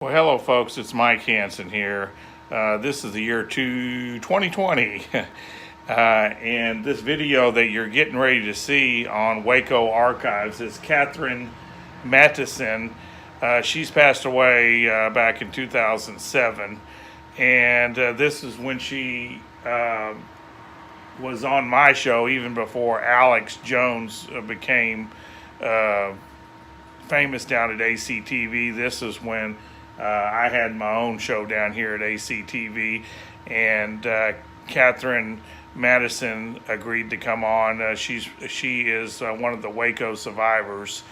Well, hello, folks. It's Mike Hanson here. This is the year 2020. And this video that you're getting ready to see on Waco Archives is Catherine Matteson. She's passed away back in 2007. And this is when she was on my show, even before Alex Jones became famous down at ACTV. This is when I had my own show down here at ACTV, and Catherine Matteson agreed to come on. She is one of the Waco survivors,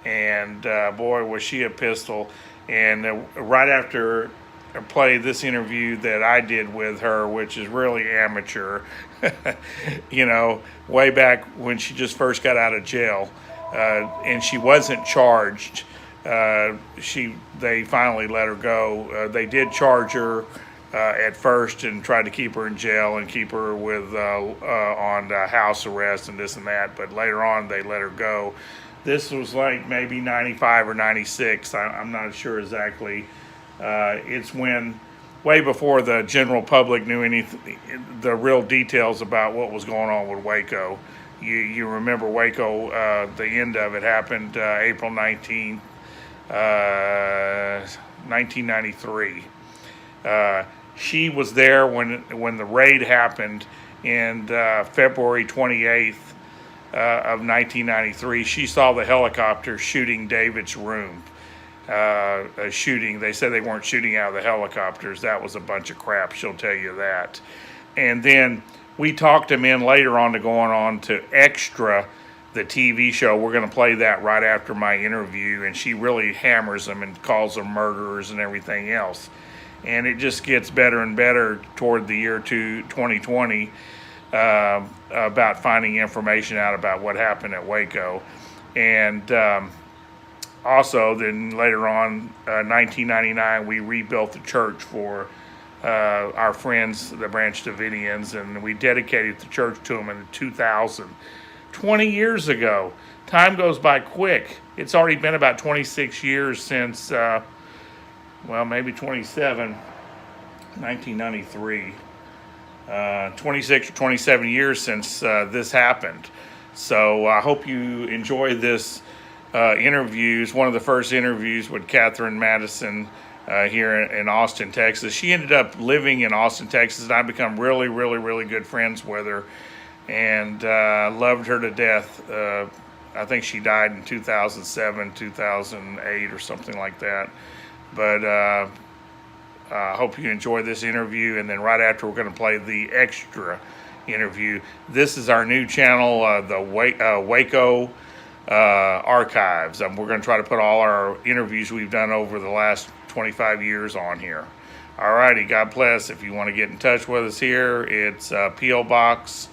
and boy, was she a pistol. And right after I play this interview that I did with her, which is really amateur, way back when she just first got out of jail, and she wasn't charged. They finally let her go. They did charge her at first and tried to keep her in jail and keep her with on house arrest and this and that. But later on, they let her go. This was like maybe 95 or 96. I'm not sure exactly. It's when way before the general public knew the real details about what was going on with Waco. You remember Waco, the end of it happened April 19th. 1993. She was there when the raid happened in February 28th of 1993. She saw the helicopter shooting David's room. Shooting. They said they weren't shooting out of the helicopters. That was a bunch of crap. She'll tell you that. And then we talked him in later on to going on to Extra, the TV show. We're going to play that right after my interview, and she really hammers them and calls them murderers and everything else. And it just gets better and better toward the year 2020 about finding information out about what happened at Waco. And also then later on, 1999, we rebuilt the church for our friends, the Branch Davidians, and we dedicated the church to them in 2000. 20 years ago. Time goes by quick. It's already been about 26 years since, maybe 27, 1993. 26 or 27 years since this happened. So I hope you enjoy this interview. It's one of the first interviews with Catherine Matteson here in Austin, Texas. She ended up living in Austin, Texas, and I've become really, really, really good friends with her. And loved her to death. I think she died in 2007, 2008, or something like that. But I hope you enjoy this interview. And then right after, we're going to play the Extra interview. This is our new channel, the Waco Archives. We're going to try to put all our interviews we've done over the last 25 years on here. All righty, God bless. If you want to get in touch with us here, it's P.O. Box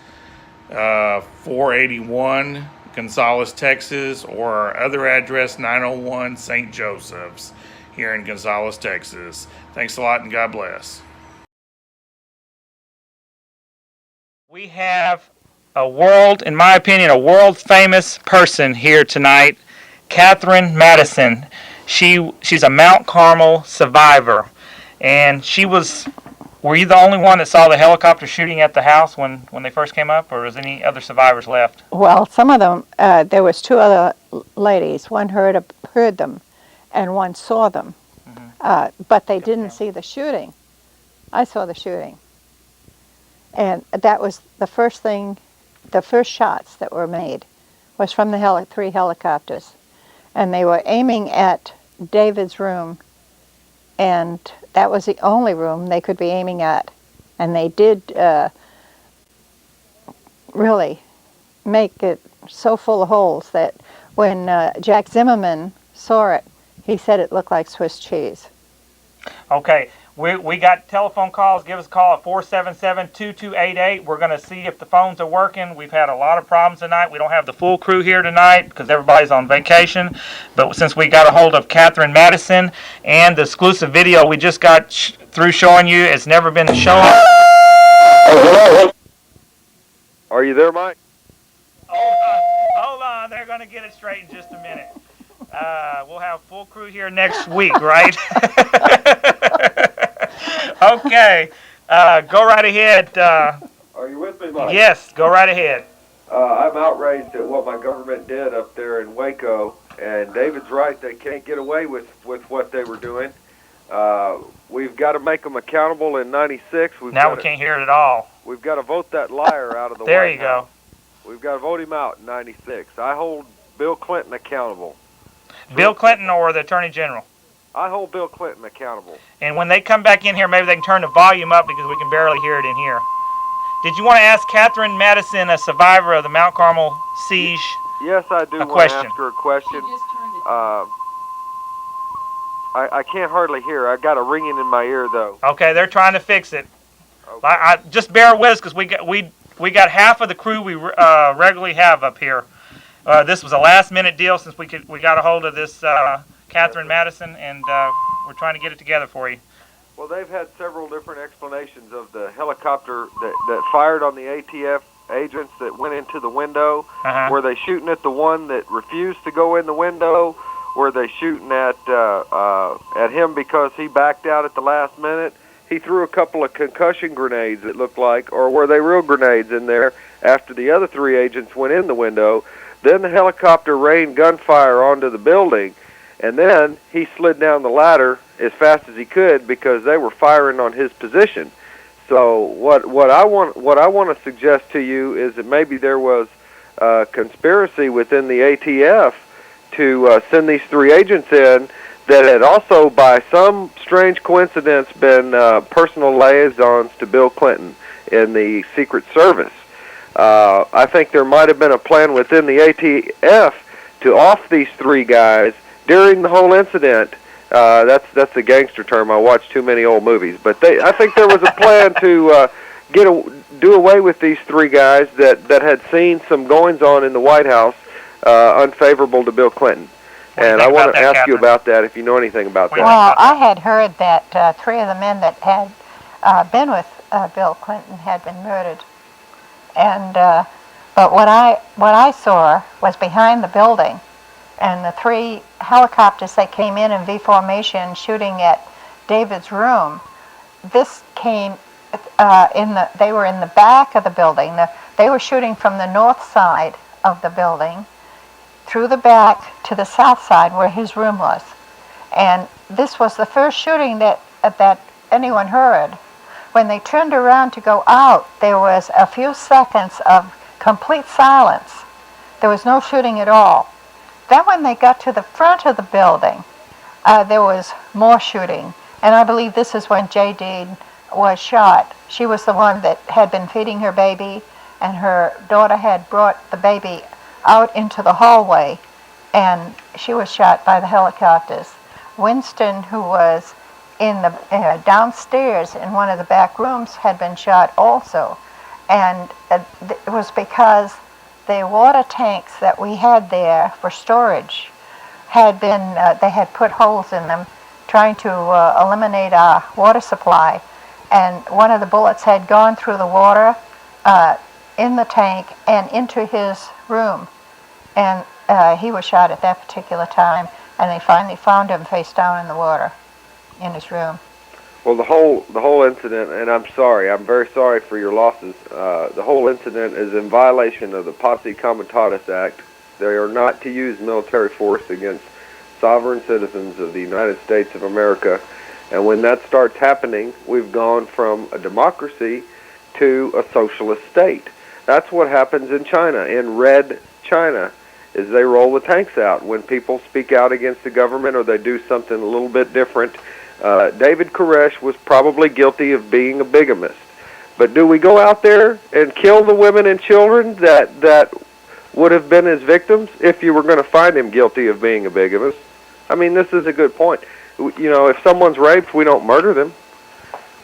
481 Gonzales, Texas, or our other address 901 St. Joseph's here in Gonzales, Texas. Thanks a lot and God bless. We have in my opinion, a world famous person here tonight, Catherine Matteson. She's a Mount Carmel survivor, and were you the only one that saw the helicopter shooting at the house when they first came up, or was any other survivors left? Well, some of them, there was two other ladies. One heard them, and one saw them. Mm-hmm. But they didn't see the shooting. I saw the shooting. And that was the first shots that were made was from the three helicopters. And they were aiming at David's room, and that was the only room they could be aiming at. And they did really make it so full of holes that when Jack Zimmerman saw it, he said it looked like Swiss cheese. Okay, we got telephone calls. Give us a call at 477-2288. We're going to see if the phones are working. We've had a lot of problems tonight. We don't have the full crew here tonight because everybody's on vacation. But since we got a hold of Catherine Matteson and the exclusive video we just got through showing you, it's never been shown. Are you there, Mike? Hold on. They're going to get it straight in just a minute. We'll have full crew here next week, right? Okay. Go right ahead. Are you with me, Mike? Yes, go right ahead. I'm outraged at what my government did up there in Waco, and David's right. They can't get away with what they were doing. We've got to make them accountable in '96. Now we can't hear it at all. We've got to vote that liar out of the There White you House. go. We've got to vote him out in '96. I hold Bill Clinton accountable. Bill Clinton or the Attorney General. I hold Bill Clinton accountable. And when they come back in here, maybe they can turn the volume up because we can barely hear it in here. Did you want to ask Catherine Matteson, a survivor of the Mount Carmel siege? Yes, I do want to ask her a question. I can't hardly hear. I got a ringing in my ear, though. Okay, they're trying to fix it. Okay. Just bear with us because we got half of the crew we regularly have up here. This was a last-minute deal since we got a hold of this Catherine Matteson, and we're trying to get it together for you. Well, they've had several different explanations of the helicopter that fired on the ATF agents that went into the window. Were they shooting at the one that refused to go in the window? Were they shooting at him because he backed out at the last minute? He threw a couple of concussion grenades, it looked like, or were they real grenades in there after the other three agents went in the window? Then the helicopter rained gunfire onto the building, and then he slid down the ladder as fast as he could because they were firing on his position. So what I want to suggest to you is that maybe there was a conspiracy within the ATF to send these three agents in that had also, by some strange coincidence, been personal liaisons to Bill Clinton in the Secret Service. I think there might have been a plan within the ATF to off these three guys during the whole incident. That's a gangster term. I watch too many old movies, but I think there was a plan to do away with these three guys that had seen some goings on in the White House unfavorable to Bill Clinton. And I want to ask you about that if you know anything about that. Well, I had heard that three of the men that had been with Bill Clinton had been murdered, and but what I saw was behind the building, and the three helicopters that came in V formation shooting at David's room. This came they were in the back of the building. They were shooting from the north side of the building through the back to the south side where his room was. And this was the first shooting that anyone heard. When they turned around to go out, there was a few seconds of complete silence. There was no shooting at all. Then when they got to the front of the building, there was more shooting. And I believe this is when J.D. was shot. She was the one that had been feeding her baby, and her daughter had brought the baby out into the hallway, and she was shot by the helicopters. Winston, who was in the downstairs in one of the back rooms, had been shot also. And it was because the water tanks that we had there for storage had been, they had put holes in them trying to eliminate our water supply. And one of the bullets had gone through the water in the tank and into his room. And he was shot at that particular time, and they finally found him face down in the water in his room. Well, the whole incident, and I'm very sorry for your losses. The whole incident is in violation of the Posse Comitatus Act. They are not to use military force against sovereign citizens of the United States of America. And when that starts happening, we've gone from a democracy to a socialist state. That's what happens in China, in Red China, is they roll the tanks out when people speak out against the government or they do something a little bit different. David Koresh was probably guilty of being a bigamist. But do we go out there and kill the women and children that would have been his victims if you were going to find him guilty of being a bigamist? I mean, this is a good point. You know, if someone's raped, we don't murder them.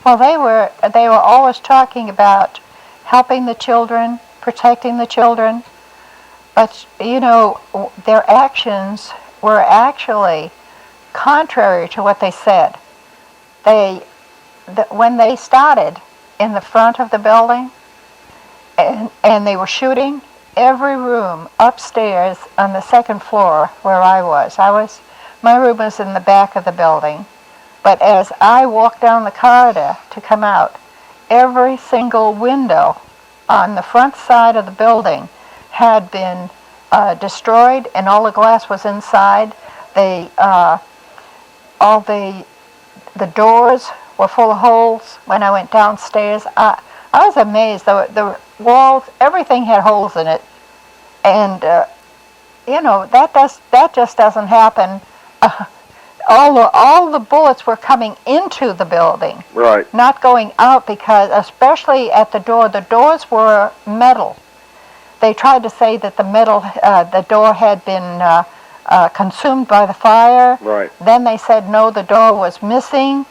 Well, they were always talking about helping the children, protecting the children. But, you know, their actions were actually contrary to what they said. When they started in the front of the building and they were shooting every room upstairs on the second floor where I was. My room was in the back of the building, but as I walked down the corridor to come out, every single window on the front side of the building had been destroyed, and all the glass was inside. All the doors were full of holes. When I went downstairs, I was amazed. The walls, everything had holes in it, and that just doesn't happen. All the bullets were coming into the building, Right. not going out, because especially at the door, the doors were metal. They tried to say that the door had been consumed by the fire. Right. Then they said no, the door was missing,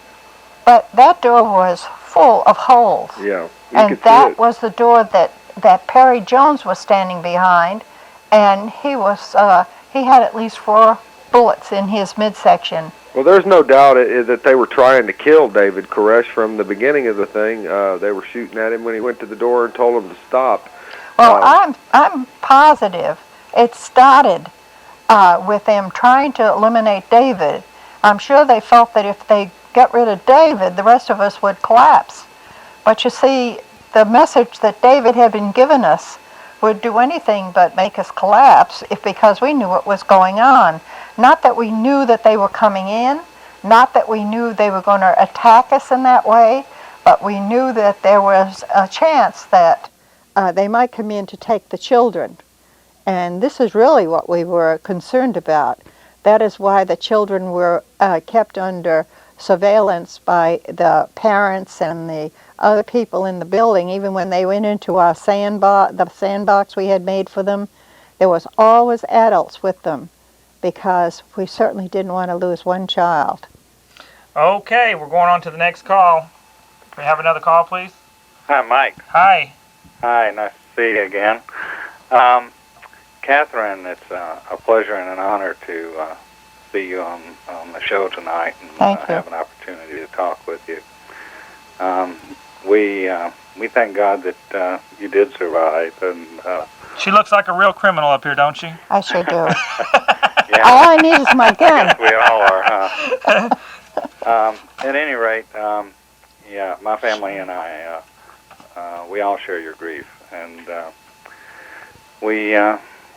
but that door was full of holes. Yeah. And that was the door that Perry Jones was standing behind, and he had at least 4 bullets in his midsection. Well, there's no doubt that they were trying to kill David Koresh from the beginning of the thing. They were shooting at him when he went to the door and told him to stop. Well, I'm positive it started with them trying to eliminate David. I'm sure they felt that if they got rid of David, the rest of us would collapse. But you see, the message that David had been given us would do anything but make us collapse because we knew what was going on. Not that we knew that they were coming in, not that we knew they were going to attack us in that way, but we knew that there was a chance that they might come in to take the children. And this is really what we were concerned about. That is why the children were kept under surveillance by the parents and the other people in the building. Even when they went into our the sandbox we had made for them, there was always adults with them, because we certainly didn't want to lose one child. Okay, we're going on to the next call. Can we have another call, please? Hi, Mike. Hi. Hi, nice to see you again. Catherine, it's a pleasure and an honor to see you on the show tonight and have an opportunity to talk with you. We thank God that you did survive. And she looks like a real criminal up here, don't she? I sure do. yeah, All I need is my gun. we all are, huh? At any rate, yeah, my family and I, we all share your grief, and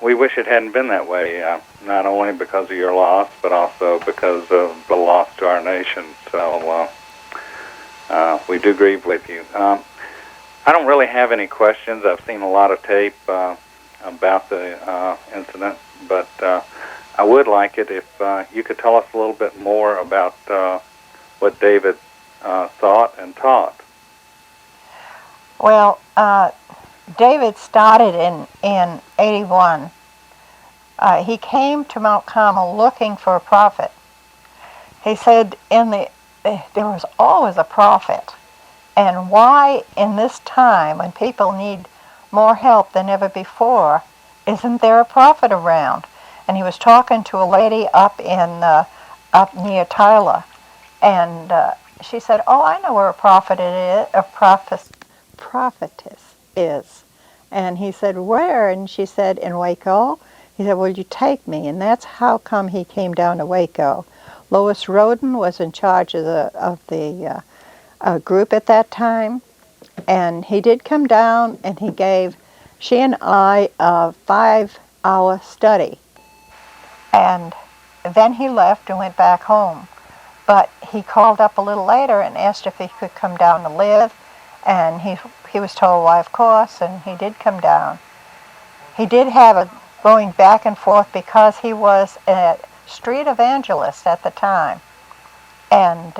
we wish it hadn't been that way, not only because of your loss, but also because of the loss to our nation. So we do grieve with you. I don't really have any questions. I've seen a lot of tape about the incident, but I would like it if you could tell us a little bit more about what David thought and taught. Well, David started in 81. He came to Mount Carmel looking for a prophet. He said there was always a prophet. And why in this time, when people need more help than ever before, isn't there a prophet around? And he was talking to a lady up near Tyler, and she said, "Oh, I know where a prophetess is." And he said, "Where?" And she said, "In Waco." He said, "Will you take me?" And that's how come he came down to Waco. Lois Roden was in charge of the group at that time, and he did come down, and he gave she and I a 5-hour study, and then he left and went back home. But he called up a little later and asked if he could come down to live, and he was told why, of course, and he did come down. He did have a going back and forth because he was a street evangelist at the time, and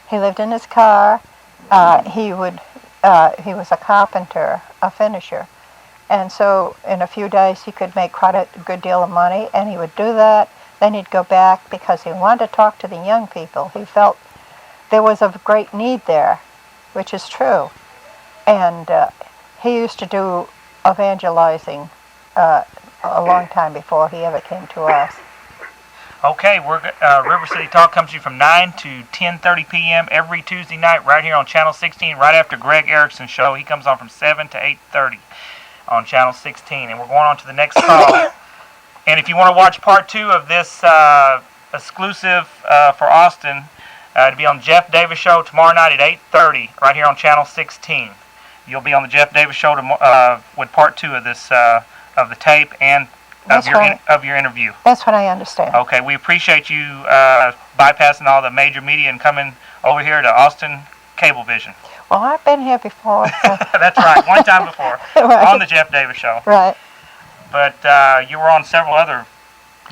he lived in his car. He was a carpenter, a finisher, and so in a few days he could make quite a good deal of money, and he would do that. Then he'd go back because he wanted to talk to the young people. He felt there was a great need there, which is true, and he used to do evangelizing a long time before he ever came to us. Okay, River City Talk comes to you from 9 to 10:30 p.m. every Tuesday night right here on Channel 16, right after Greg Erickson's show. He comes on from 7 to 8:30. on Channel 16. And we're going on to the next call. And if you want to watch part 2 of this exclusive for Austin, to be on the Jeff Davis Show tomorrow night at 8:30, right here on Channel 16. You'll be on the Jeff Davis Show with part 2 of this of the tape and of your interview. That's what I understand. Okay, we appreciate you bypassing all the major media and coming over here to Austin Cablevision. Well, I've been here before. So. That's right, one time before Right. on the Jeff Davis Show. Right. But you were on several other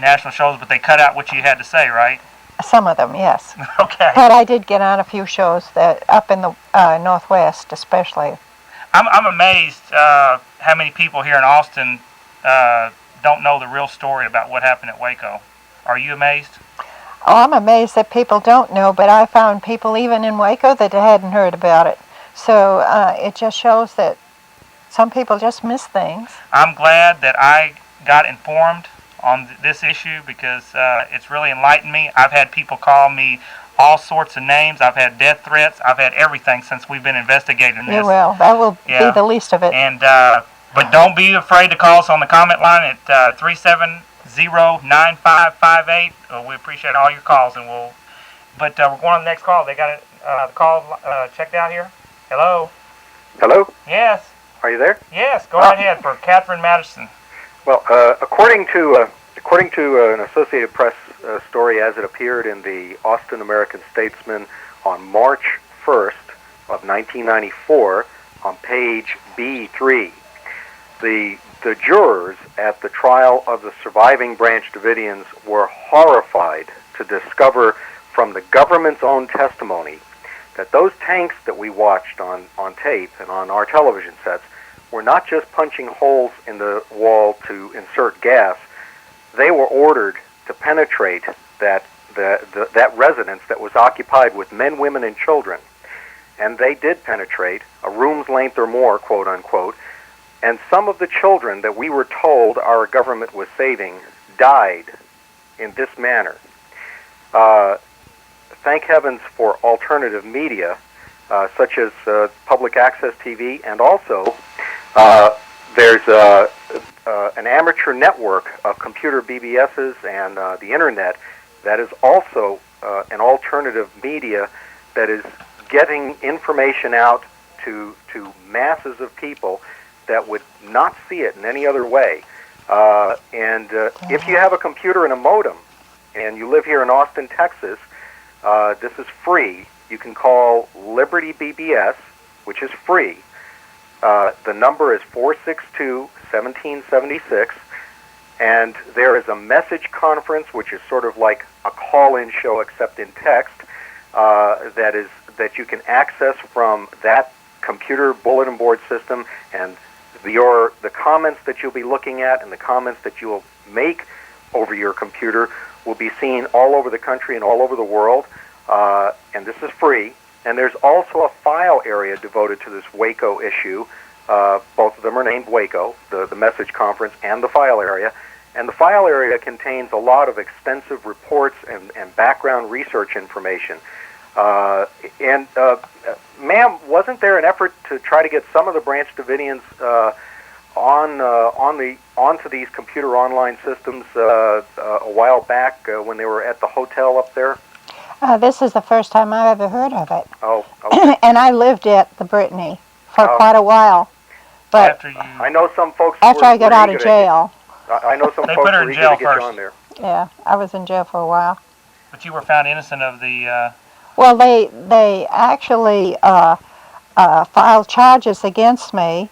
national shows, but they cut out what you had to say, right? Some of them, yes. Okay. But I did get on a few shows that up in the Northwest, especially. I'm amazed how many people here in Austin don't know the real story about what happened at Waco. Are you amazed? Oh, I'm amazed that people don't know, but I found people even in Waco that hadn't heard about it. So it just shows that some people just miss things. I'm glad that I got informed on this issue because it's really enlightened me. I've had people call me all sorts of names. I've had death threats. I've had everything since we've been investigating this. You will. That will be the least of it. And but don't be afraid to call us on the comment line at 370-9558. We appreciate all your calls, and we'll. But we're going on to the next call. They got the call checked out here. Hello. Hello? Yes. Are you there? Yes. Go right ahead for Catherine Matteson. Well, according to an Associated Press story as it appeared in the Austin American-Statesman on March 1st of 1994 on page B3, the jurors at the trial of the surviving Branch Davidians were horrified to discover from the government's own testimony that those tanks that we watched on tape and on our television sets were not just punching holes in the wall to insert gas. They were ordered to penetrate that residence that was occupied with men, women, and children. And they did penetrate, a room's length or more, quote unquote, and some of the children that we were told our government was saving died in this manner. Thank heavens for alternative media, such as public access TV, and also there's an amateur network of computer BBSs and the internet that is also an alternative media that is getting information out to masses of people that would not see it in any other way. If you have a computer and a modem, and you live here in Austin, Texas, this is free. You can call Liberty BBS, which is free. The number is 462-1776, and there is a message conference, which is sort of like a call-in show except in text, that you can access from that computer bulletin board system, and the comments that you'll be looking at and the comments that you will make over your computer will be seen all over the country and all over the world, and this is free. And there's also a file area devoted to this Waco issue. Both of them are named Waco, the message conference and the file area. And the file area contains a lot of extensive reports and background research information. Ma'am, wasn't there an effort to try to get some of the Branch Davidians onto these computer online systems a while back when they were at the hotel up there? This is the first time I've ever heard of it. Oh, okay. And I lived at the Brittany for quite a while. But I know some folks. After I got out of jail. I know some They folks put her were in eager to jail get you first. on there. Yeah, I was in jail for a while. But you were found innocent of the... Well, they actually filed charges against me,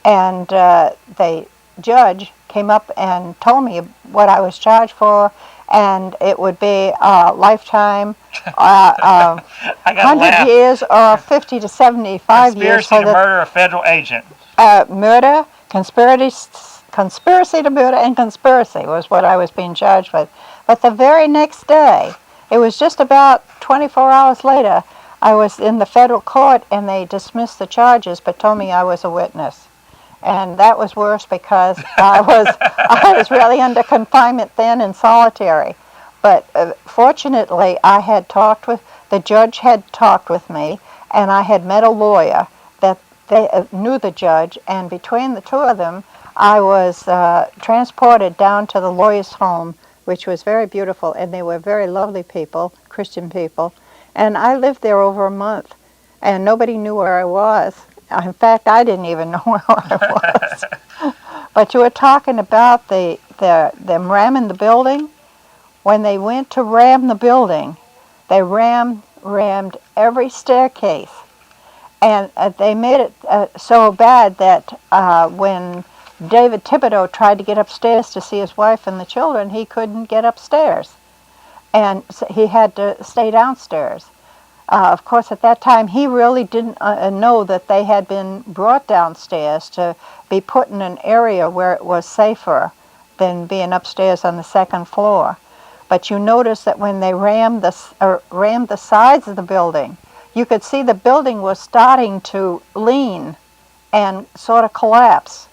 and the judge came up and told me what I was charged for, and it would be lifetime, 100 years, or 50 to 75 years. Conspiracy to murder a federal agent. Murder, conspiracy to murder, and conspiracy was what I was being charged with. But the very next day, it was just about 24 hours later, I was in the federal court, and they dismissed the charges but told me I was a witness. And that was worse because I was really under confinement then in solitary. But fortunately, the judge had talked with me, and I had met a lawyer that they knew the judge, and between the two of them, I was transported down to the lawyer's home, which was very beautiful, and they were very lovely people, Christian people. And I lived there over a month, and nobody knew where I was. In fact, I didn't even know where I was. But you were talking about them ramming the building. When they went to ram the building, they rammed every staircase. And they made it so bad that when David Thibodeau tried to get upstairs to see his wife and the children, he couldn't get upstairs. And so he had to stay downstairs. Of course, at that time, he really didn't know that they had been brought downstairs to be put in an area where it was safer than being upstairs on the second floor. But you notice that when they rammed the sides of the building, you could see the building was starting to lean and sort of collapse.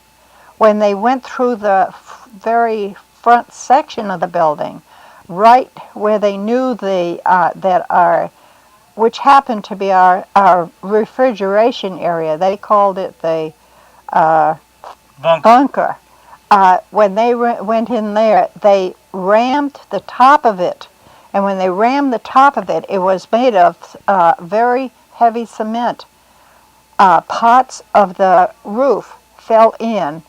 When they went through the very front section of the building, right where they knew which happened to be our refrigeration area, they called it the bunker. When they went in there, they rammed the top of it. And when they rammed the top of it, it was made of very heavy cement. Parts of the roof fell in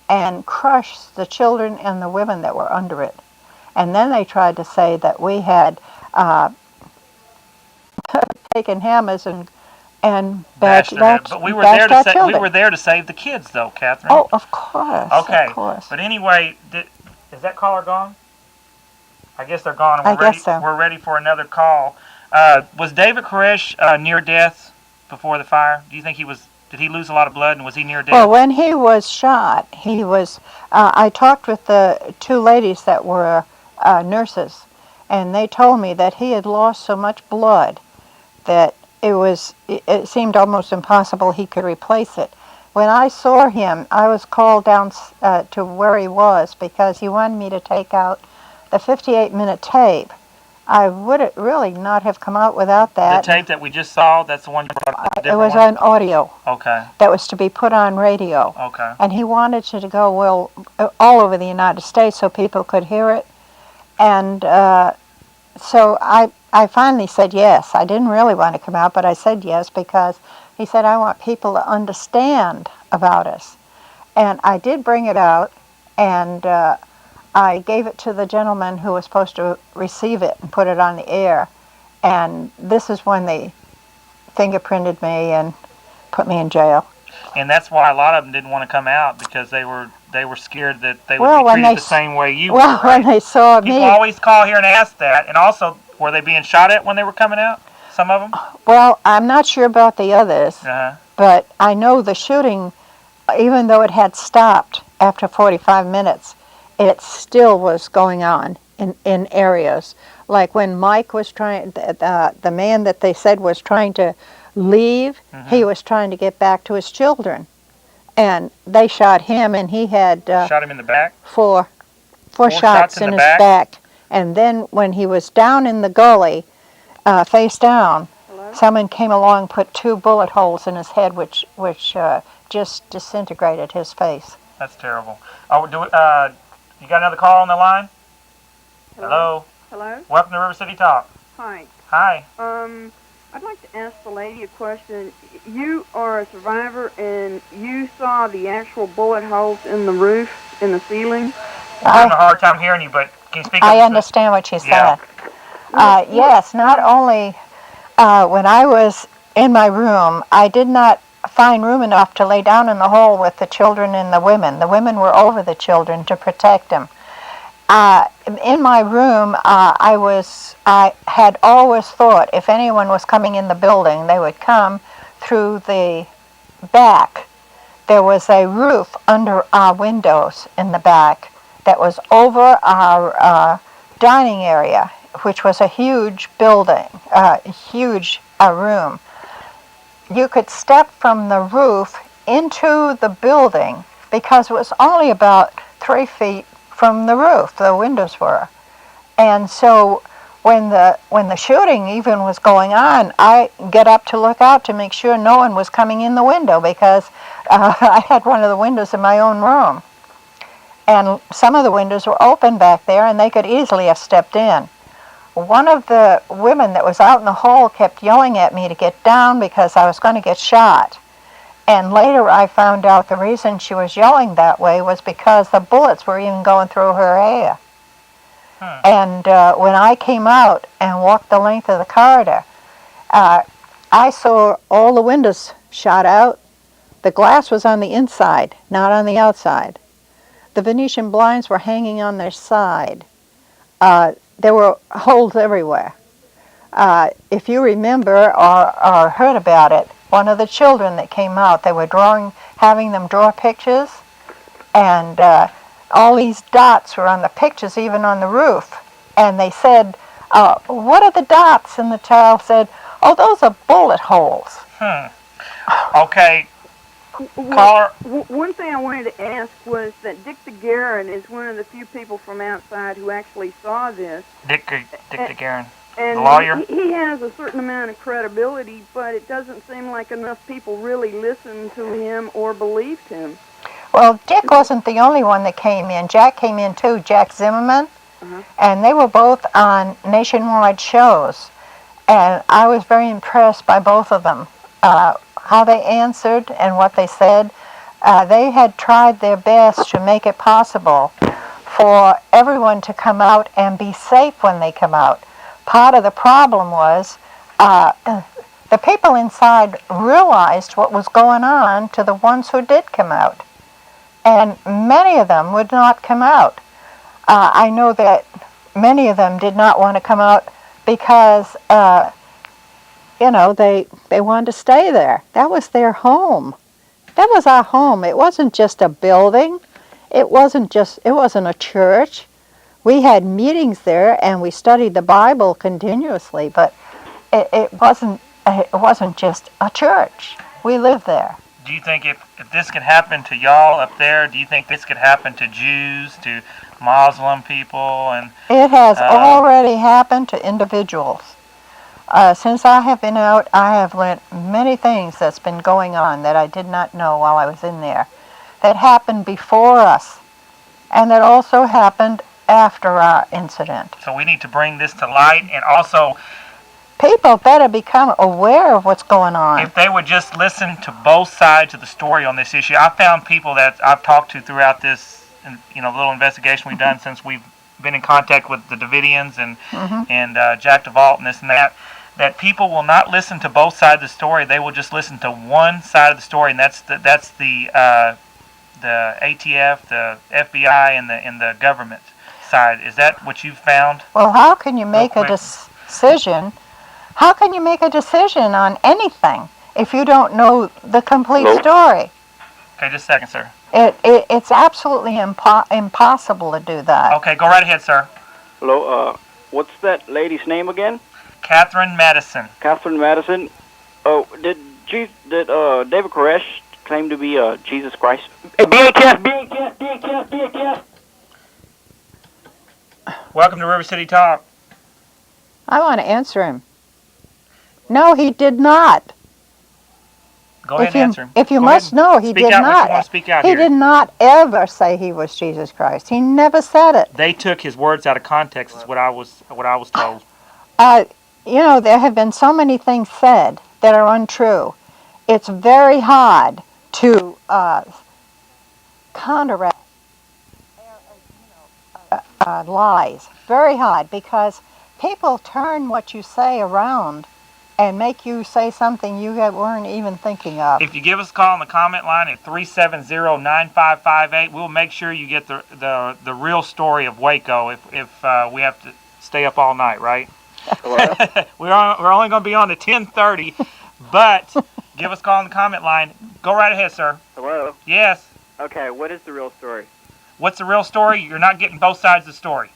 and crushed the children and the women that were under it. And then they tried to say that we had taken hammers and bashed but we were there to we were there to save the kids, though, Catherine. Oh, of course. Okay. Of course. But anyway, is that caller gone? I guess they're gone. I guess so. We're ready for another call. Was David Koresh near death before the fire? Do you think he was? Did he lose a lot of blood, and was he near death? Well, when he was shot, he was. I talked with the two ladies that were nurses, and they told me that he had lost so much blood that it seemed almost impossible he could replace it. When I saw him, I was called down to where he was because he wanted me to take out the 58-minute tape. I would really not have come out without that. The tape that we just saw, that's the one you brought up? It was on audio. Okay. That was to be put on radio. Okay. And he wanted to go, all over the United States so people could hear it. And so I finally said yes. I didn't really want to come out, but I said yes because he said, I want people to understand about us. And I did bring it out, and I gave it to the gentleman who was supposed to receive it and put it on the air. And this is when they fingerprinted me and put me in jail. And that's why a lot of them didn't want to come out, because they were scared that they would be treated the same way you were. Well, right? when they saw me... People always call here and ask that. And also, were they being shot at when they were coming out? Some of them? Well, I'm not sure about the others, but I know the shooting, even though it had stopped after 45 minutes, it still was going on in areas. Like when Mike was trying, the man that they said was trying to leave, he was trying to get back to his children. And they shot him, and he had... shot him in the back? Four shots in his back. And then when he was down in the gully, face down, someone came along and put 2 bullet holes in his head, which just disintegrated his face. That's terrible. Oh, you got another call on the line? Hello? Hello? Welcome to River City Talk. Hi. Hi. I'd like to ask the lady a question. You are a survivor, and you saw the actual bullet holes in the roof, in the ceiling? I'm having a hard time hearing you, but can you speak up? I understand what you said. Yes, not only when I was in my room, I did not find room enough to lay down in the hole with the children and the women. The women were over the children to protect them. In my room, I had always thought if anyone was coming in the building, they would come through the back. There was a roof under our windows in the back that was over our dining area, which was a huge building, huge room. You could step from the roof into the building because it was only about 3 feet from the roof, the windows were. And so when the shooting even was going on, I get up to look out to make sure no one was coming in the window because I had one of the windows in my own room. And some of the windows were open back there, and they could easily have stepped in. One of the women that was out in the hall kept yelling at me to get down because I was going to get shot. And later I found out the reason she was yelling that way was because the bullets were even going through her hair. And when I came out and walked the length of the corridor, I saw all the windows shot out. The glass was on the inside, not on the outside. The Venetian blinds were hanging on their side. There were holes everywhere. If you remember or heard about it, one of the children that came out, they were having them draw pictures, and all these dots were on the pictures, even on the roof. And they said, what are the dots? And the child said, oh, those are bullet holes. Okay. Caller. One thing I wanted to ask was that Dick DeGuerin is one of the few people from outside who actually saw this. Dick DeGuerin, and the lawyer? He has a certain amount of credibility, but it doesn't seem like enough people really listened to him or believed him. Well, Dick wasn't the only one that came in. Jack came in too, Jack Zimmerman. And they were both on nationwide shows. And I was very impressed by both of them. How they answered and what they said. They had tried their best to make it possible for everyone to come out and be safe when they come out. Part of the problem was the people inside realized what was going on to the ones who did come out. And many of them would not come out. I know that many of them did not want to come out because, they wanted to stay there. That was their home. That was our home. It wasn't just a building. It wasn't a church. We had meetings there and we studied the Bible continuously, but it wasn't just a church. We lived there. Do you think if this could happen to y'all up there, do you think this could happen to Jews, to Muslim people? And it has already happened to individuals. Since I have been out, I have learned many things that's been going on that I did not know while I was in there, that happened before us, and that also happened after our incident. So we need to bring this to light, and also people better become aware of what's going on. If they would just listen to both sides of the story on this issue. I found people that I've talked to throughout this, little investigation we've done since we've been in contact with the Davidians and Jack DeVault and this and that people will not listen to both sides of the story. They will just listen to one side of the story, and that's the ATF, the FBI, and the government side. Is that what you've found? Well, how can you make a decision? How can you make a decision on anything if you don't know the complete story? Okay, just a second, sir. It's absolutely impossible to do that. Okay, go right ahead, sir. Hello, what's that lady's name again? Catherine Matteson. Catherine Matteson. Oh, did David Koresh claim to be Jesus Christ? BHF. Welcome to River City Talk. I want to answer him. No, he did not. Go ahead and answer him. If you must know, he did not. He did not ever say he was Jesus Christ. He never said it. They took his words out of context, is what I was told. There have been so many things said that are untrue. It's very hard to counteract lies. Very hard, because people turn what you say around and make you say something you weren't even thinking of. If you give us a call on the comment line at 370-9558, we'll make sure you get the real story of Waco if we have to stay up all night, right? We're only going to be on to 10:30, but give us a call on the comment line. Go right ahead, sir. Hello? Yes. Okay, what is the real story? What's the real story? You're not getting both sides of the story.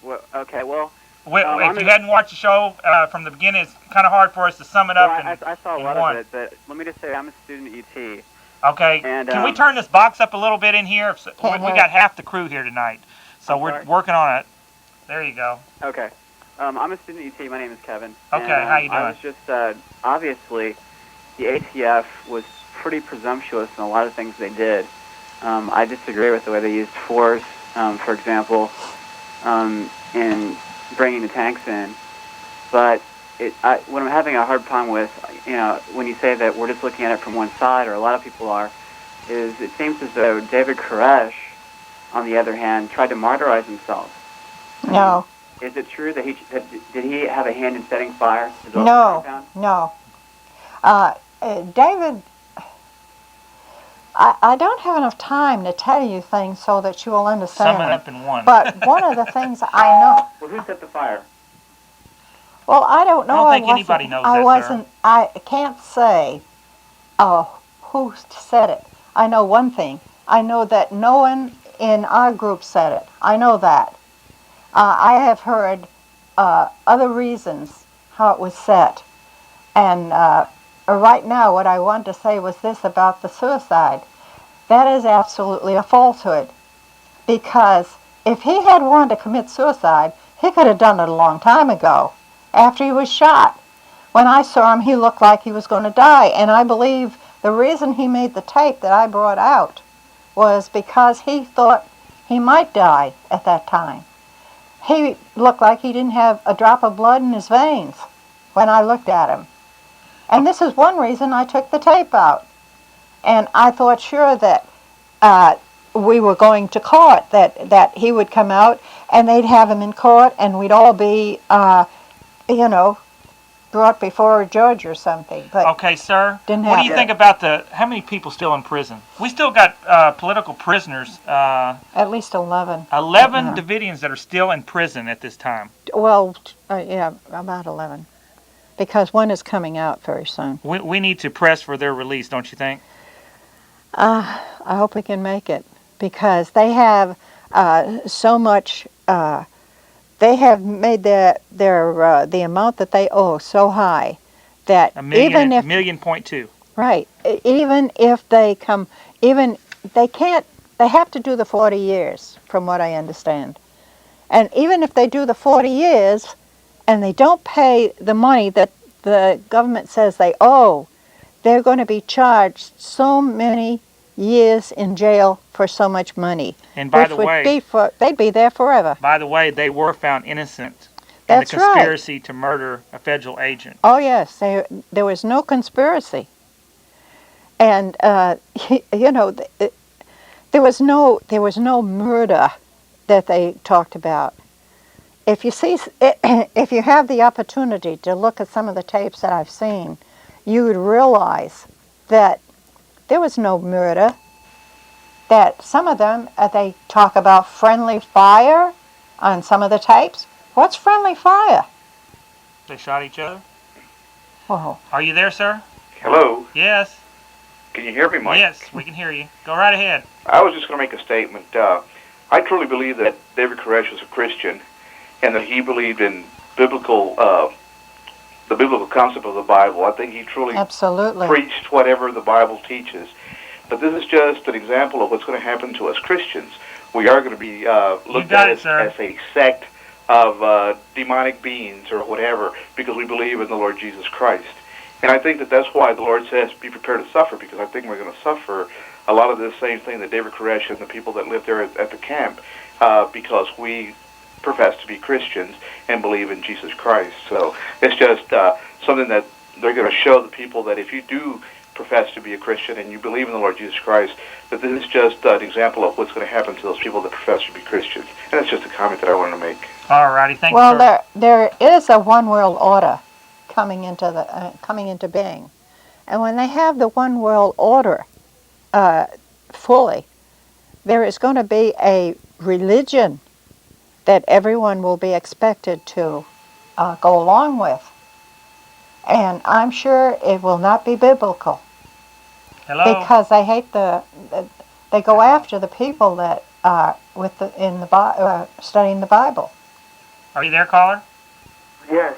Well, okay, well... if you hadn't watched the show from the beginning, it's kind of hard for us to sum it up. I saw a lot of it, but let me just say I'm a student at UT. Okay. And, can we turn this box up a little bit in here? We got half the crew here tonight, so we're working on it. There you go. Okay. I'm a student at UT. My name is Kevin. Okay, and, how you doing? I was just, obviously, the ATF was pretty presumptuous in a lot of things they did. I disagree with the way they used force, for example, in bringing the tanks in. But what I'm having a hard time with, when you say that we're just looking at it from one side, or a lot of people are, is it seems as though David Koresh, on the other hand, tried to martyrize himself. No. Is it true that did he have a hand in setting fire to the No, compound? no. David, I don't have enough time to tell you things so that you will understand. Sum it up in one. But one of the things I know. Well, who set the fire? Well, I don't know. I don't think anybody knows I that, wasn't. sir. I can't say who said it. I know one thing. I know that no one in our group said it. I know that. I have heard other reasons how it was set. And right now what I wanted to say was this about the suicide. That is absolutely a falsehood. Because if he had wanted to commit suicide, he could have done it a long time ago, after he was shot. When I saw him, he looked like he was going to die. And I believe the reason he made the tape that I brought out was because he thought he might die at that time. He looked like he didn't have a drop of blood in his veins when I looked at him. And this is one reason I took the tape out. And I thought sure that we were going to court, that he would come out and they'd have him in court and we'd all be, brought before a judge or something. But okay, sir. Didn't what do you happen. think about how many people still in prison? We still got political prisoners. At least 11. 11 Yeah. Davidians that are still in prison at this time. Well, yeah, about 11. Because one is coming out very soon. We need to press for their release, don't you think? I hope we can make it. Because they have so much... they have made the amount that they owe so high that even if $1.2 million. Right, even if they come, they have to do the 40 years, from what I understand. And even if they do the 40 years and they don't pay the money that the government says they owe, they're going to be charged so many years in jail for so much money. And by the way, they'd be there forever. By the way, they were found innocent That's in the conspiracy to murder a federal agent. Oh yes, there was no conspiracy. And there was no murder that they talked about. If you have the opportunity to look at some of the tapes that I've seen, you would realize that there was no murder. That some of them, they talk about friendly fire on some of the tapes. What's friendly fire? They shot each other? Whoa. Are you there, sir? Hello? Yes. Can you hear me, Mike? Yes, we can hear you. Go right ahead. I was just going to make a statement. I truly believe that David Koresh was a Christian and that he believed in the biblical concept of the Bible. I think he truly Absolutely preached whatever the Bible teaches. But this is just an example of what's going to happen to us Christians. We are going to be looked at as a sect of demonic beings or whatever because we believe in the Lord Jesus Christ. And I think that that's why the Lord says, be prepared to suffer, because I think we're going to suffer a lot of this same thing that David Koresh and the people that live there at the camp, because we profess to be Christians and believe in Jesus Christ. So it's just something that they're going to show the people that if you do profess to be a Christian and you believe in the Lord Jesus Christ, that this is just an example of what's going to happen to those people that profess to be Christians. And that's just a comment that I wanted to make. All righty, thank you, Well, there is a one world order coming into being, and when they have the one world order fully, there is going to be a religion that everyone will be expected to go along with, and I'm sure it will not be biblical. Hello? Because they hate they go after the people that are studying the Bible. Are you there, caller? Yes.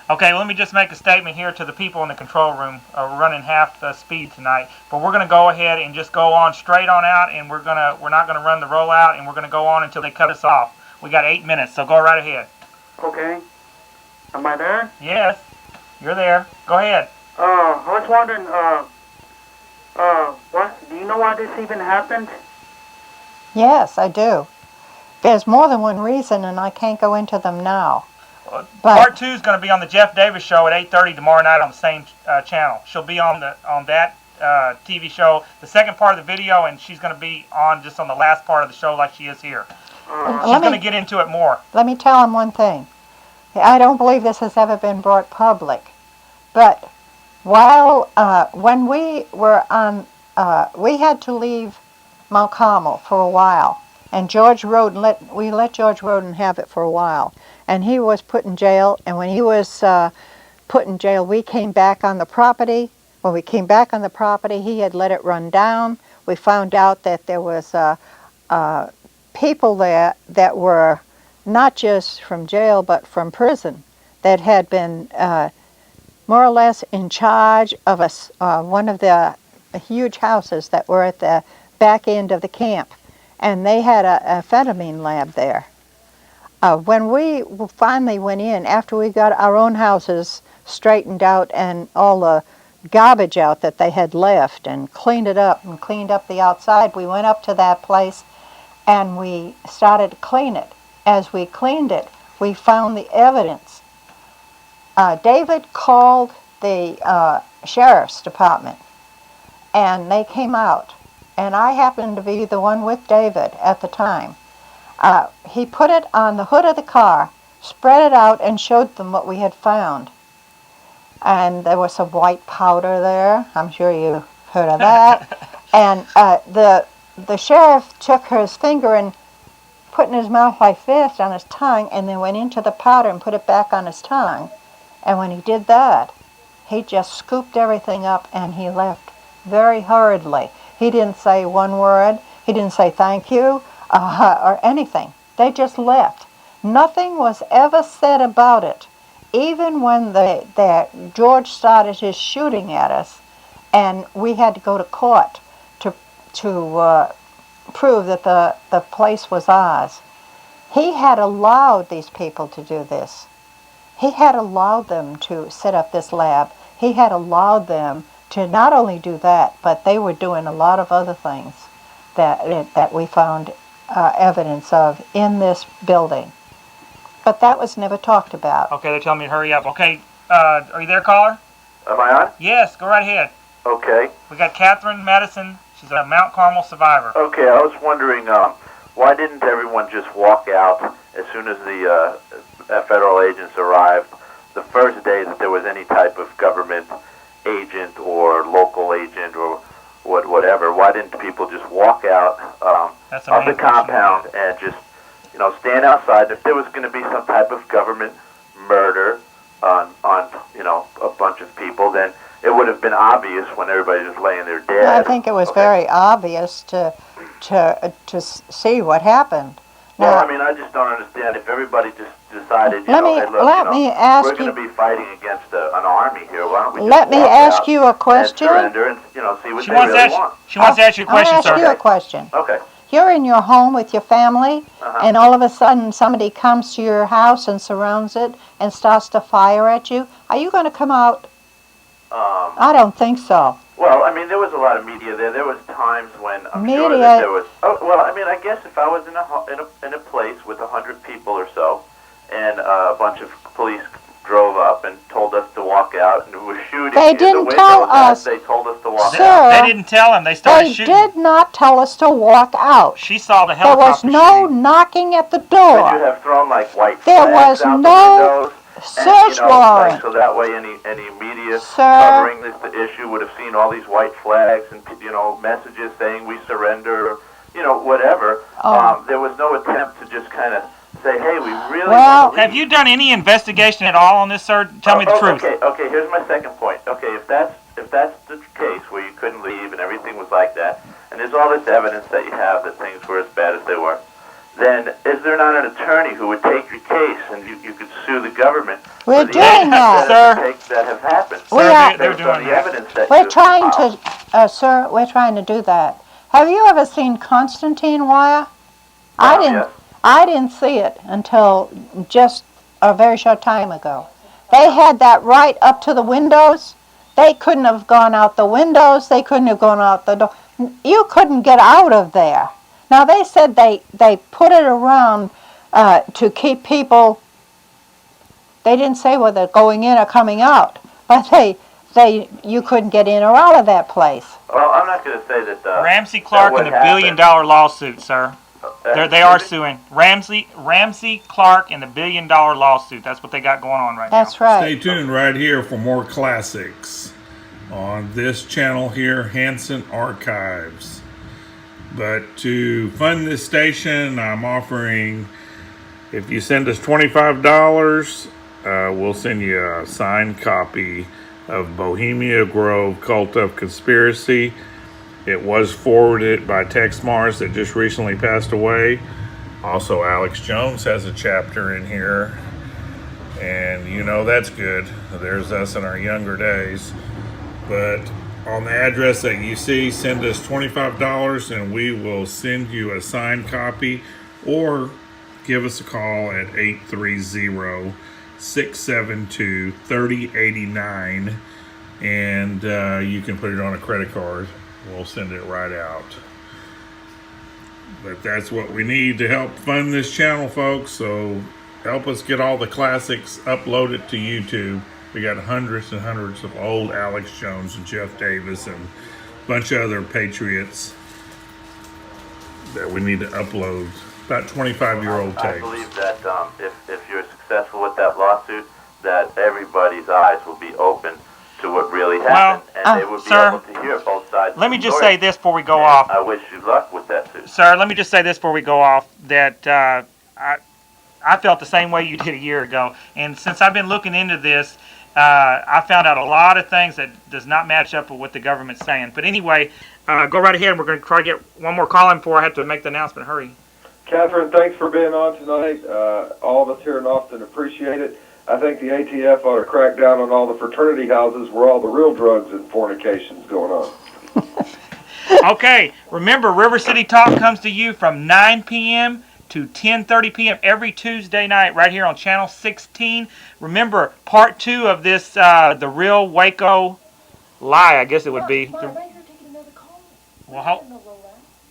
Okay, well, let me just make a statement here to the people in the control room. We're running half the speed tonight, but we're going to go ahead and just go on straight on out, and we're not going to run the rollout, and we're going to go on until they cut us off. We got 8 minutes, so go right ahead. Okay. Am I there? Yes, you're there. Go ahead. I was wondering, what, do you know why this even happened? Yes, I do. There's more than one reason, and I can't go into them now. But part 2 is going to be on the Jeff Davis show at 8:30 tomorrow night on the same channel. She'll be on that TV show, the second part of the video, and she's going to be on just on the last part of the show like she is here. She's going to get into it more. Let me tell him one thing. I don't believe this has ever been brought public, but when we were on, we had to leave Mount Carmel for a while, and George Roden we let George Roden have it for a while, and he was put in jail. And when he was put in jail, we came back on the property. When we came back on the property, he had let it run down. We found out that there was people there that were not just from jail but from prison that had been more or less in charge of one of the huge houses that were at the back end of the camp, and they had a amphetamine lab there. When we finally went in, after we got our own houses straightened out and all the garbage out that they had left and cleaned it up and cleaned up the outside, we went up to that place and we started to clean it. As we cleaned it, we found the evidence. David called the sheriff's department, and they came out. And I happened to be the one with David at the time. He put it on the hood of the car, spread it out, and showed them what we had found. And there was some white powder there. I'm sure you've heard of that. And the sheriff took his finger and put in his mouth like this on his tongue, and then went into the powder and put it back on his tongue. And when he did that, he just scooped everything up and he left very hurriedly. He didn't say one word. He didn't say thank you or anything. They just left. Nothing was ever said about it. Even when George started his shooting at us, and we had to go to court to prove that the place was ours, he had allowed these people to do this. He had allowed them to set up this lab. He had allowed them to not only do that, but they were doing a lot of other things that we found evidence of in this building. But that was never talked about. Okay, they're telling me to hurry up. Okay, are you there, caller? Am I on? Yes, go right ahead. Okay. We got Catherine Matteson. She's a Mount Carmel survivor. Okay, I was wondering, why didn't everyone just walk out as soon as the federal agents arrived the first day that there was any type of government agent or local agent or whatever? Why didn't people just walk out of the compound and just, stand outside? If there was going to be some type of government murder on a bunch of people, then it would have been obvious when everybody was laying there dead. I think it was very obvious to see what happened. Now, Well, I just don't understand if everybody just decided, let me ask we're going to be fighting against an army here. Why don't we let me ask you a and question. surrender and see what She they wants really to want? She wants to ask you a question, I'll ask sir. you a question. Okay. You're in your home with your family, and all of a sudden somebody comes to your house and surrounds it and starts to fire at you. Are you going to come out? I don't think so. Well, there was a lot of media there. There was times when I'm sure Media- that there was. Oh, well, I guess if I was in a place with 100 people or so, and a bunch of police drove up and told us to walk out and were shooting. They in didn't the tell windows, us. They told us to walk Sir, out. They didn't tell him. They started They shooting. did not tell us to walk out. She saw the There was helicopter no shooting. knocking at the Could you door. have thrown white There flags was out no the windows? search warrant. So that way any media Sir. covering the issue would have seen all these white flags and messages saying we surrender, or whatever. Oh. There was no attempt to just kind of say, hey, we really Well- want to leave. Have you done any investigation at all on this, sir? Tell me the truth. Okay, here's my second point. Okay, if that's the case where you couldn't leave and everything was like that, and there's all this evidence that you have that things were as bad as they were, then is there not an attorney who would take your case and you could sue the government? We're for the doing actions that. that have happened? We are- They're Based doing on the that. evidence that We're you trying filed. to, sir, we're trying to do that. Have you ever seen Constantine Wire? I Yes. didn't see it until just a very short time ago. They had that right up to the windows. They couldn't have gone out the windows. They couldn't have gone out the door. You couldn't get out of there. Now, they said they put it around to keep people, they didn't say whether going in or coming out, but you couldn't get in or out of that place. Well, I'm not going to say that. Ramsey Clark and the $1 billion lawsuit, sir. They are suing Ramsey Clark and the $1 billion lawsuit. That's what they got going on right now. That's right. Stay tuned right here for more classics on this channel here, Hanson Archives. But to fund this station, I'm offering, if you send us $25, we'll send you a signed copy of Bohemia Grove Cult of Conspiracy. It was forwarded by Tex Mars that just recently passed away. Also, Alex Jones has a chapter in here. And you know that's good. There's us in our younger days. But on the address that you see, send us $25 and we will send you a signed copy, or give us a call at 830-672-3089 and you can put it on a credit card. We'll send it right out. But that's what we need to help fund this channel, folks. So help us get all the classics uploaded to YouTube. We got hundreds and hundreds of old Alex Jones and Jeff Davis and a bunch of other patriots that we need to upload. About 25-year-old tapes. I believe that if you're successful with that lawsuit, that everybody's eyes will be open to what really happened, and they will be able to hear both sides. Let me just say this before we go off. I wish you luck with that suit. Sir, let me just say this before we go off, that I felt the same way you did a year ago. And since I've been looking into this, I found out a lot of things that does not match up with what the government's saying. But anyway, go right ahead. We're going to try to get one more call in before I have to make the announcement. Hurry. Catherine, thanks for being on tonight. All of us here in Austin appreciate it. I think the ATF ought to crack down on all the fraternity houses where all the real drugs and fornication's going on. Okay, remember, River City Talk comes to you from 9 p.m. to 10:30 p.m. every Tuesday night right here on Channel 16. Remember, part 2 of this, The Real Waco Lie, I guess it would be. Well,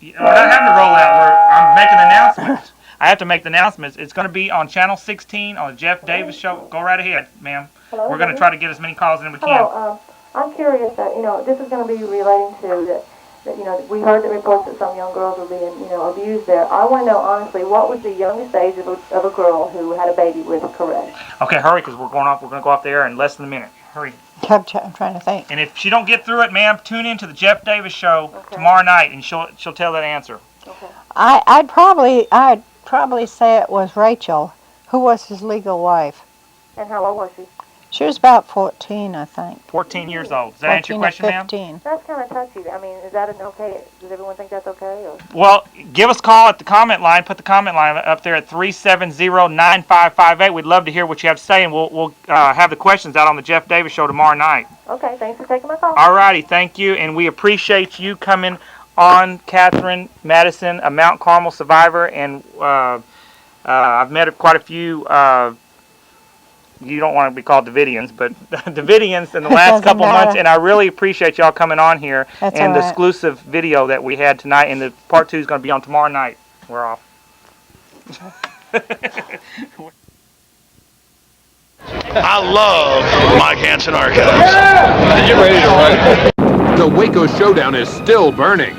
we're not having a rollout. I'm making announcements. I have to make the announcements. It's going to be on Channel 16 on the Jeff Davis Show. Go right ahead, ma'am. Hello, we're going to try to get as many calls in as we can. Hello, I'm curious that, this is going to be relating to that, we heard the reports that some young girls were being, abused there. I want to know, honestly, what was the youngest age of a girl who had a baby with Koresh? Okay, hurry, because we're going to go off the air in less than a minute. Hurry. I'm trying to think. And if she don't get through it, ma'am, tune in to the Jeff Davis Show tomorrow night, and she'll tell that answer. Okay. I'd probably say it was Rachel, who was his legal wife. And how old was she? She was about 14, I think. 14 years old. Does that answer your question, ma'am? 15. That's kind of touchy. I mean, is that an okay? Does everyone think that's okay? Or? Well, give us a call at the comment line. Put the comment line up there at 370-9558. We'd love to hear what you have to say, and we'll have the questions out on the Jeff Davis Show tomorrow night. Okay, thanks for taking my call. All righty, thank you, and we appreciate you coming on, Catherine Matteson, a Mount Carmel survivor, and I've met quite a few. You don't want to be called Davidians, but Davidians in the last couple months, and I really appreciate y'all coming on here. That's and the exclusive video that we had tonight, and the part 2 is going to be on tomorrow night. We're off. I love Mike Hanson Archives. Yeah! You ready to run? The Waco showdown is still burning.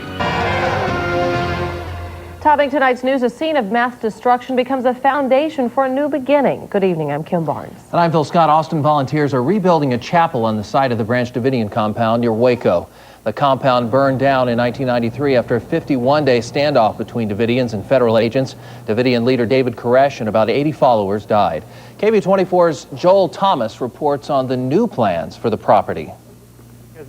Topping tonight's news, a scene of mass destruction becomes a foundation for a new beginning. Good evening, I'm Kim Barnes. And I'm Phil Scott. Austin volunteers are rebuilding a chapel on the site of the Branch Davidian compound near Waco. The compound burned down in 1993 after a 51-day standoff between Davidians and federal agents. Davidian leader David Koresh and about 80 followers died. KV24's Joel Thomas reports on the new plans for the property.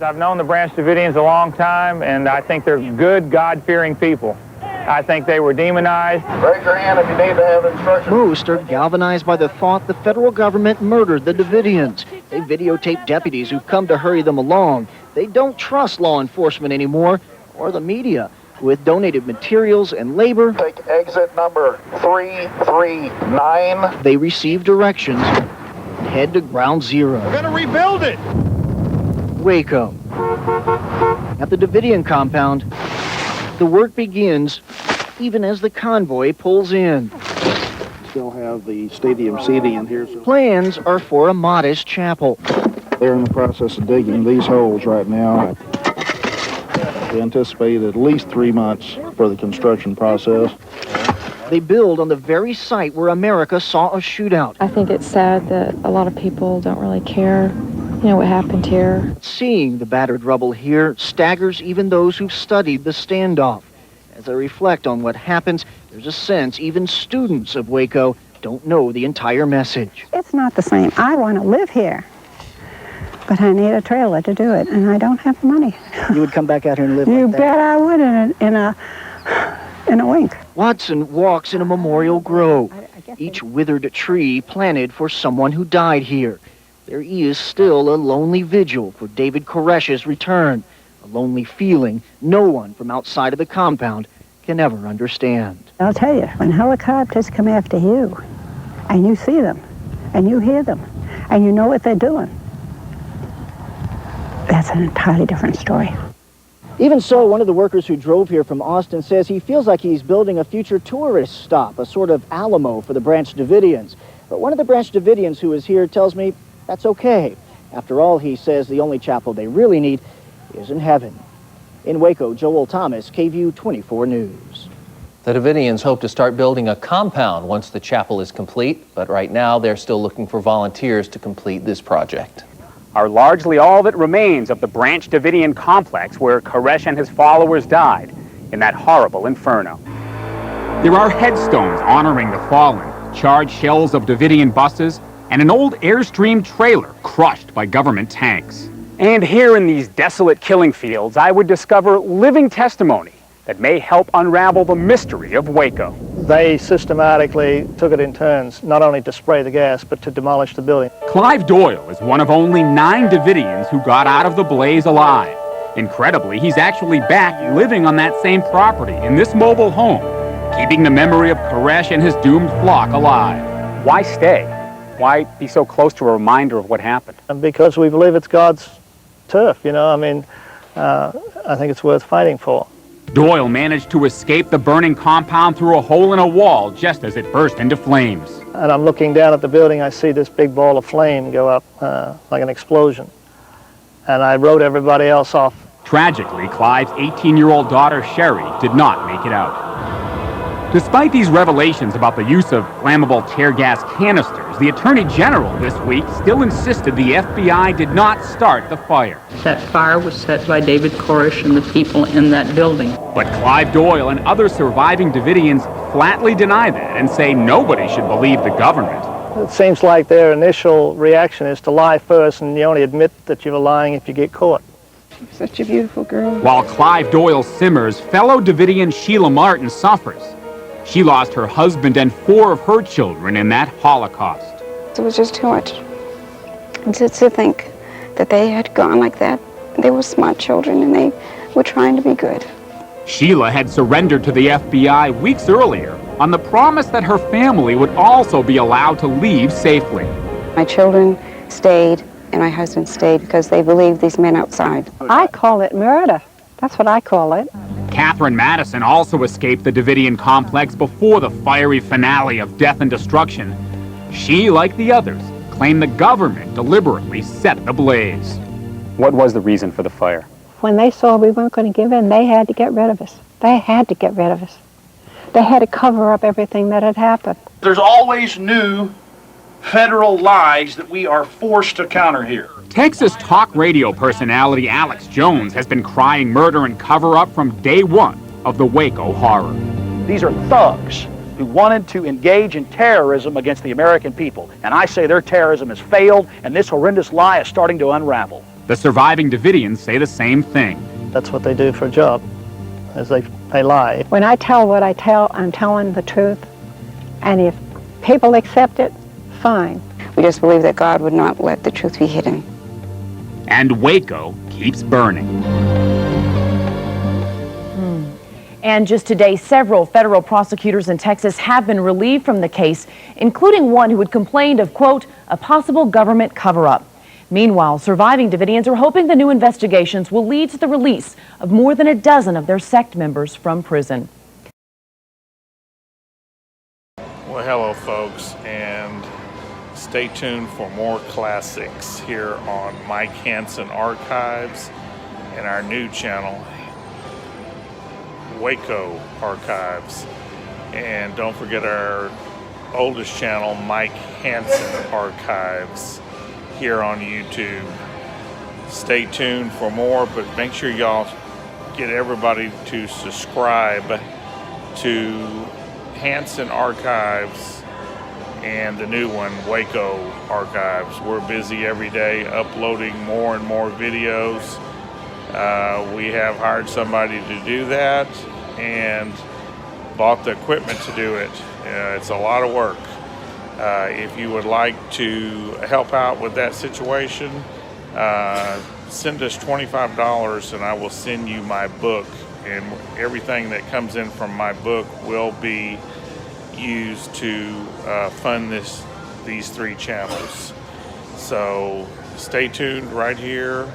I've known the Branch Davidians a long time, and I think they're good, God-fearing people. I think they were demonized. Raise your hand if you need to have instructions. Most are galvanized by the thought the federal government murdered the Davidians. They videotape deputies who've come to hurry them along. They don't trust law enforcement anymore, or the media. With donated materials and labor, take exit number 339. They receive directions head to ground zero. We're gonna rebuild it! Waco. At the Davidian compound, the work begins even as the convoy pulls in. Still have the stadium seating in here. Plans are for a modest chapel. They're in the process of digging these holes right now. We anticipate at least 3 months for the construction process. They build on the very site where America saw a shootout. I think it's sad that a lot of people don't really care, what happened here. Seeing the battered rubble here staggers even those who've studied the standoff. As I reflect on what happens, there's a sense even students of Waco don't know the entire message. It's not the same. I want to live here, but I need a trailer to do it, and I don't have the money. You would come back out here and live You like that? bet I would in a wink. Watson walks in a memorial grove, each withered tree planted for someone who died here. There is still a lonely vigil for David Koresh's return, a lonely feeling no one from outside of the compound can ever understand. I'll tell you, when helicopters come after you, and you see them, and you hear them, and you know what they're doing, that's an entirely different story. Even so, one of the workers who drove here from Austin says he feels like he's building a future tourist stop, a sort of Alamo for the Branch Davidians. But one of the Branch Davidians who is here tells me that's okay. After all, he says the only chapel they really need is in heaven. In Waco, Joel Thomas, KVUE 24 News. The Davidians hope to start building a compound once the chapel is complete, but right now they're still looking for volunteers to complete this project. Are largely all that remains of the Branch Davidian complex where Koresh and his followers died in that horrible inferno. There are headstones honoring the fallen, charred shells of Davidian buses, and an old Airstream trailer crushed by government tanks. And here in these desolate killing fields, I would discover living testimony that may help unravel the mystery of Waco. They systematically took it in turns, not only to spray the gas, but to demolish the building. Clive Doyle is one of only 9 Davidians who got out of the blaze alive. Incredibly, he's actually back living on that same property in this mobile home, keeping the memory of Koresh and his doomed flock alive. Why stay? Why be so close to a reminder of what happened? And because we believe it's God's turf, I think it's worth fighting for. Doyle managed to escape the burning compound through a hole in a wall just as it burst into flames. And I'm looking down at the building, I see this big ball of flame go up like an explosion. And I wrote everybody else off. Tragically, Clive's 18-year-old daughter, Sherry, did not make it out. Despite these revelations about the use of flammable tear gas canisters, the Attorney General this week still insisted the FBI did not start the fire. That fire was set by David Koresh and the people in that building. But Clive Doyle and other surviving Davidians flatly deny that and say nobody should believe the government. It seems like their initial reaction is to lie first, and you only admit that you were lying if you get caught. Such a beautiful girl. While Clive Doyle simmers, fellow Davidian Sheila Martin suffers. She lost her husband and 4 of her children in that Holocaust. It was just too much. Just to think that they had gone like that. They were smart children and they were trying to be good. Sheila had surrendered to the FBI weeks earlier on the promise that her family would also be allowed to leave safely. My children stayed and my husband stayed because they believed these men outside. I call it murder. That's what I call it. Catherine Matteson also escaped the Davidian complex before the fiery finale of death and destruction. She, like the others, claimed the government deliberately set the blaze. What was the reason for the fire? When they saw we weren't going to give in, they had to get rid of us. They had to get rid of us. They had to cover up everything that had happened. There's always new federal lies that we are forced to counter here. Texas talk radio personality Alex Jones has been crying murder and cover-up from day one of the Waco horror. These are thugs who wanted to engage in terrorism against the American people. And I say their terrorism has failed, and this horrendous lie is starting to unravel. The surviving Davidians say the same thing. That's what they do for a job, is they lie. When I tell what I tell, I'm telling the truth. And if people accept it, fine. We just believe that God would not let the truth be hidden. And Waco keeps burning. And just today, several federal prosecutors in Texas have been relieved from the case, including one who had complained of, quote, a possible government cover-up. Meanwhile, surviving Davidians are hoping the new investigations will lead to the release of more than a dozen of their sect members from prison. Well, hello, folks, and stay tuned for more classics here on Mike Hanson Archives and our new channel, Waco Archives. And don't forget our oldest channel, Mike Hanson Archives, here on YouTube. Stay tuned for more, but make sure y'all get everybody to subscribe to Hanson Archives and the new one, Waco Archives. We're busy every day uploading more and more videos. We have hired somebody to do that and bought the equipment to do it. It's a lot of work. If you would like to help out with that situation, send us $25 and I will send you my book, and everything that comes in from my book will be used to fund these 3 channels. So stay tuned right here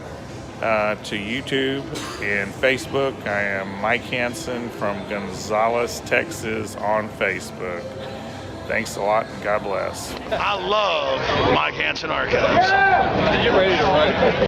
to YouTube and Facebook. I am Mike Hanson from Gonzales, Texas on Facebook. Thanks a lot and God bless. I love Mike Hanson Archives. Are you ready to run?